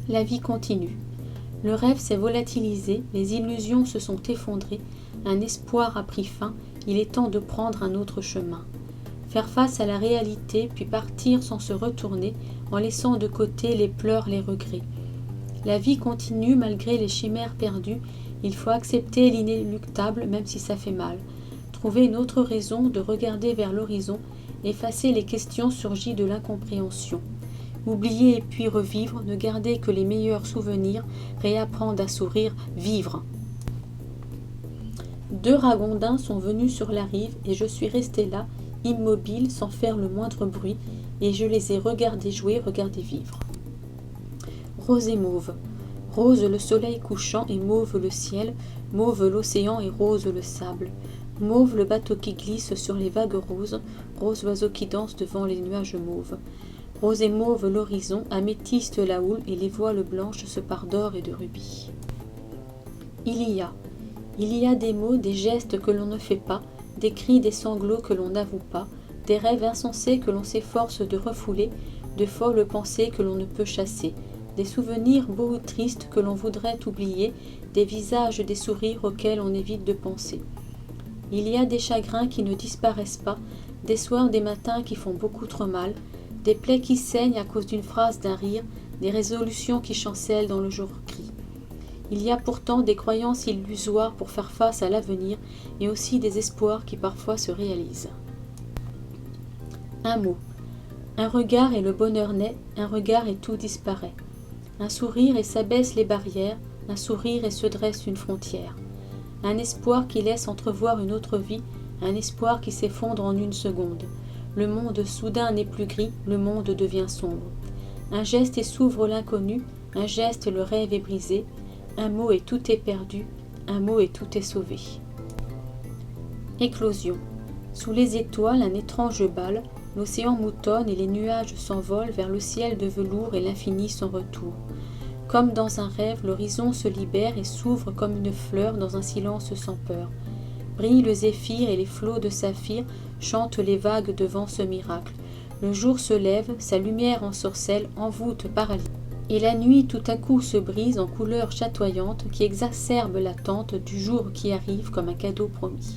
La vie continue. Le rêve s'est volatilisé, les illusions se sont effondrées, un espoir a pris fin, il est temps de prendre un autre chemin. Faire face à la réalité, puis partir sans se retourner, en laissant de côté les pleurs, les regrets. La vie continue malgré les chimères perdues, il faut accepter l'inéluctable même si ça fait mal. Trouver une autre raison de regarder vers l'horizon, effacer les questions surgies de l'incompréhension. Oublier et puis revivre, ne garder que les meilleurs souvenirs, réapprendre à sourire, vivre. 2 ragondins sont venus sur la rive et je suis resté là, immobile, sans faire le moindre bruit, et je les ai regardés jouer, regardés vivre. Rose et mauve. Rose le soleil couchant et mauve le ciel, mauve l'océan et rose le sable. Mauve le bateau qui glisse sur les vagues roses, rose l'oiseau qui danse devant les nuages mauves. Rose et mauve l'horizon, améthyste la houle et les voiles blanches se parent d'or et de rubis. Il y a des mots, des gestes que l'on ne fait pas, des cris, des sanglots que l'on n'avoue pas, des rêves insensés que l'on s'efforce de refouler, de folles pensées que l'on ne peut chasser, des souvenirs beaux ou tristes que l'on voudrait oublier, des visages, des sourires auxquels on évite de penser. Il y a des chagrins qui ne disparaissent pas, des soirs, des matins qui font beaucoup trop mal, des plaies qui saignent à cause d'une phrase, d'un rire, des résolutions qui chancellent dans le jour gris. Il y a pourtant des croyances illusoires pour faire face à l'avenir et aussi des espoirs qui parfois se réalisent. Un mot. Un regard et le bonheur naît, un regard et tout disparaît. Un sourire et s'abaissent les barrières, un sourire et se dresse une frontière. Un espoir qui laisse entrevoir une autre vie, un espoir qui s'effondre en une seconde. Le monde soudain n'est plus gris, le monde devient sombre. Un geste et s'ouvre l'inconnu, un geste et le rêve est brisé. Un mot et tout est perdu, un mot et tout est sauvé. Éclosion. Sous les étoiles, un étrange bal, l'océan moutonne et les nuages s'envolent vers le ciel de velours et l'infini sans retour. Comme dans un rêve, l'horizon se libère et s'ouvre comme une fleur dans un silence sans peur. Brillent le zéphyr et les flots de saphir chantent les vagues devant ce miracle. Le jour se lève, sa lumière ensorcelle, envoûte, paralyse. Et la nuit tout à coup se brise en couleurs chatoyantes qui exacerbent l'attente du jour qui arrive comme un cadeau promis.